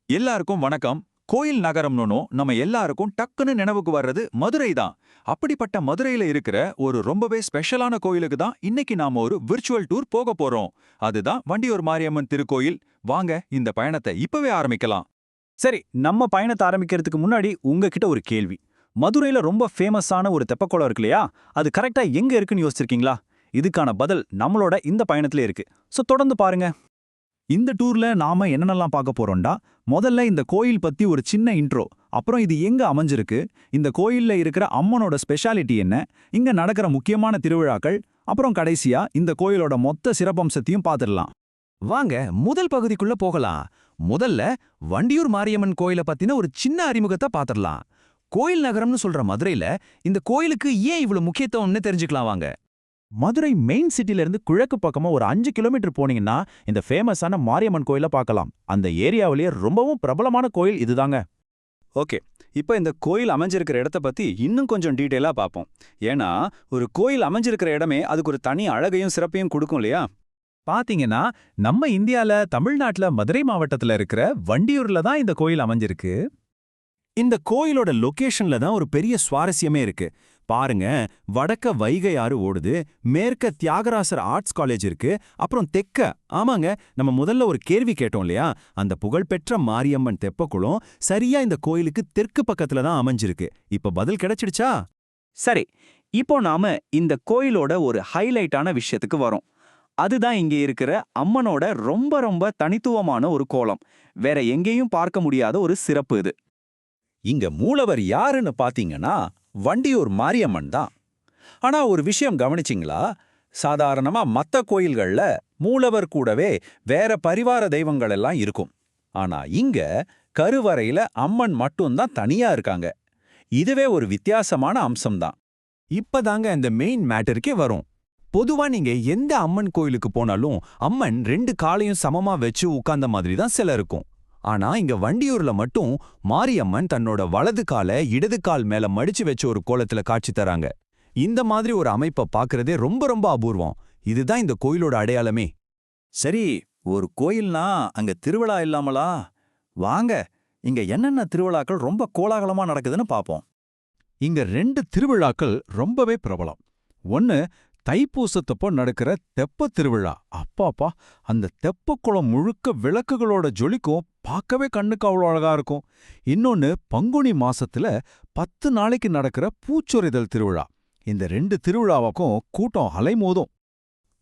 எல்லாருக்கும் வணக்கம். கோயில் நகரம்னு நம்ம எல்லாருக்கும் டக்குன்னு நினைவுக்கு வர்றது மதுரை தான். அப்படிப்பட்ட மதுரையில இருக்கிற ஒரு ரொம்பவே ஸ்பெஷலான கோயிலுக்கு தான் இன்னைக்கு நாம ஒரு விர்ச்சுவல் டூர் போக போறோம். அதுதான் வண்டியூர் மாரியம்மன் திருக்கோயில். வாங்க இந்த பயணத்தை இப்பவே ஆரம்பிக்கலாம். சரி, நம்ம பயணத்தை ஆரம்பிக்கிறதுக்கு முன்னாடி உங்ககிட்ட ஒரு கேள்வி. மதுரையில ரொம்ப ஃபேமஸான ஒரு தெப்பக்குளம் இருக்கு இல்லையா? அது கரெக்டா எங்க இருக்குன்னு யோசிச்சிருக்கீங்களா? இதுக்கான பதில் நம்மளோட இந்த பயணத்துல இருக்கு. சோ தொடர்ந்து பாருங்க. இந்த டூர்ல நாம என்னென்னலாம் பார்க்க போறோம்டா, முதல்ல இந்த கோயில் பத்தி ஒரு சின்ன இன்ட்ரோ, அப்புறம் இது எங்க அமைஞ்சிருக்கு, இந்த கோயில்ல இருக்கிற அம்மனோட ஸ்பெஷாலிட்டி என்ன, இங்க நடக்கிற முக்கியமான திருவிழாக்கள், அப்புறம் கடைசியா இந்த கோயிலோட மொத்த சிறப்பம்சத்தையும் பார்த்துடலாம். வாங்க முதல் பகுதிக்குள்ள போகலாம். முதல்ல வண்டியூர் மாரியம்மன் கோயில பத்தின ஒரு சின்ன அறிமுகத்தை பாத்திரலாம். கோயில் நகரம்னு சொல்ற மதுரையில இந்த கோயிலுக்கு ஏன் இவ்வளவு முக்கியத்துவம்னு தெரிஞ்சுக்கலாம் வாங்க. மதுரை மெயின் சிட்டில இருந்து கிழக்கு பக்கமா ஒரு 5 கிலோமீட்டர் போனீங்கன்னா இந்த ஃபேமஸான மாரியம்மன் கோயில பார்க்கலாம். அந்த ஏரியாவிலேயே ரொம்பவும் பிரபலமான கோயில் இதுதாங்க. ஓகே, இப்போ இந்த கோயில் அமைஞ்சிருக்கிற இடத்த பத்தி இன்னும் கொஞ்சம் டீட்டெயிலா பார்ப்போம். ஏன்னா ஒரு கோயில் அமைஞ்சிருக்கிற இடமே அதுக்கு ஒரு தனி அழகையும் சிறப்பையும் கொடுக்கும் இல்லையா? பாத்தீங்கன்னா நம்ம இந்தியால தமிழ்நாட்டுல மதுரை மாவட்டத்துல இருக்கிற வண்டியூர்ல தான் இந்த கோயில் அமைஞ்சிருக்கு. இந்த கோயிலோட லொகேஷன்ல தான் ஒரு பெரிய சுவாரஸ்யமே இருக்கு. பாருங்க, வடக்க வைகை ஆறு ஓடுது, மேற்க தியாகராசர் ஆர்ட்ஸ் காலேஜ் இருக்கு, அப்புறம் தெக்க, ஆமாங்க, நம்ம முதல்ல ஒரு கேள்வி கேட்டோம் இல்லையா, அந்த புகழ்பெற்ற மாரியம்மன் தெப்பக்குளம் சரியா இந்த கோயிலுக்கு தெற்கு பக்கத்துல தான் அமைஞ்சிருக்கு. இப்ப பதில் கிடைச்சிடுச்சா? சரி, இப்போ நாம இந்த கோயிலோட ஒரு ஹைலைட்டான விஷயத்துக்கு வரோம். அதுதான் இங்கே இருக்கிற அம்மனோட ரொம்ப ரொம்ப தனித்துவமான ஒரு கோலம். வேற எங்கேயும் பார்க்க முடியாத ஒரு சிறப்பு இது. இங்க மூலவர் யாருன்னு பாத்தீங்கன்னா வண்டியூர் மாரியம்மன் தான். ஆனா ஒரு விஷயம் கவனிச்சிங்களா? சாதாரணமா மத்த கோயில்கள்ல மூலவர் கூடவே வேற பரிவார தெய்வங்கள் எல்லாம் இருக்கும். ஆனா இங்க கருவறையில அம்மன் மட்டும்தான் தனியா இருக்காங்க. இதுவே ஒரு வித்தியாசமான அம்சம்தான். இப்பதாங்க இந்த மெயின் மேட்டருக்கே வரும். பொதுவா நீங்க எந்த அம்மன் கோயிலுக்கு போனாலும் அம்மன் 2 காலையும் சமமா வச்சு உட்கார்ந்த மாதிரி தான் சில இருக்கும். ஆனா இங்க வண்டியூர்ல மட்டும் மாரியம்மன் தன்னோட வலது காலை இடது கால் மேல மடிச்சு வச்ச ஒரு கோலத்துல காட்சி தராங்க. இந்த மாதிரி ஒரு அமைப்பை பார்க்கறதே ரொம்ப ரொம்ப அபூர்வம். இதுதான் இந்த கோயிலோட அடையாளமே. சரி, ஒரு கோயில்னா அங்க திருவிழா இல்லாமலா? வாங்க, இங்க என்னென்ன திருவிழாக்கள் ரொம்ப கோலாகலமா நடக்குதுன்னு பாப்போம். இங்க 2 திருவிழாக்கள் ரொம்பவே பிரபலம். ஒன்னு தைப்பூசத்தப்போ நடக்கிற தெப்ப திருவிழா. அப்பாப்பா, அந்த தெப்பக்குளம் முழுக்க விளக்குகளோட ஜொலிக்கும், பார்க்கவே கண்ணுக்கு அவ்வளோ அழகா இருக்கும். இன்னொன்னு பங்குனி மாசத்துல 10 நாளைக்கு நடக்கிற பூச்சொரிதல் திருவிழா. இந்த 2 திருவிழாவுக்கும் கூட்டம் அலைமோதும்.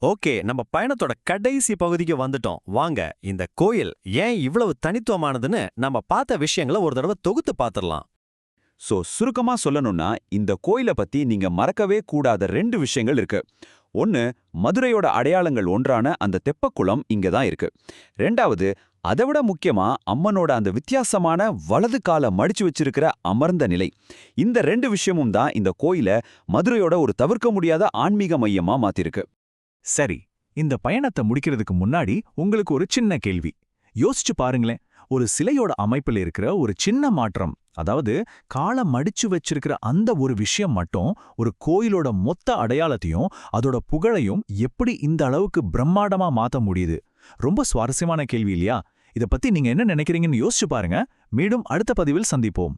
ஓகே, நம்ம பயணத்தோட கடைசி பகுதிக்கு வந்துட்டோம். வாங்க, இந்த கோயில் ஏன் இவ்வளவு தனித்துவமானதுன்னு நம்ம பார்த்த விஷயங்களை ஒரு தடவை தொகுத்து பார்த்துடலாம். சுருக்கமா சொல்லணும்னா இந்த கோயிலை பத்தி நீங்க மறக்கவே கூடாத 2 விஷயங்கள் இருக்கு. ஒன்னு, மதுரையோட அடையாளங்கள் ஒன்றான அந்த தெப்பக்குளம் இங்க தான் இருக்கு. 2வது, அதைவிட முக்கியமா அம்மனோட அந்த வித்தியாசமான வலது காலை மடிச்சு வச்சிருக்கிற அமர்ந்த நிலை. இந்த 2 விஷயமும் தான் இந்த கோயிலை மதுரையோட ஒரு தவிர்க்க முடியாத ஆன்மீக மையமா மாத்திருக்கு. சரி, இந்த பயணத்தை முடிக்கிறதுக்கு முன்னாடி உங்களுக்கு ஒரு சின்ன கேள்வி. யோசிச்சு பாருங்களேன், ஒரு சிலையோட அமைப்பில் இருக்கிற ஒரு சின்ன மாற்றம், அதாவது காலை மடிச்சு வச்சிருக்கிற அந்த ஒரு விஷயம் மட்டும் ஒரு கோயிலோட மொத்த அடையாளத்தையும் அதோட புகழையும் எப்படி இந்த அளவுக்கு பிரம்மாண்டமா மாத்த முடியுது? ரொம்ப சுவாரஸ்யமான கேள்வி இல்லையா? இத பத்தி நீங்க என்ன நினைக்கிறீங்கன்னு யோசிச்சு பாருங்க. மீண்டும் அடுத்த பதிவில் சந்திப்போம்.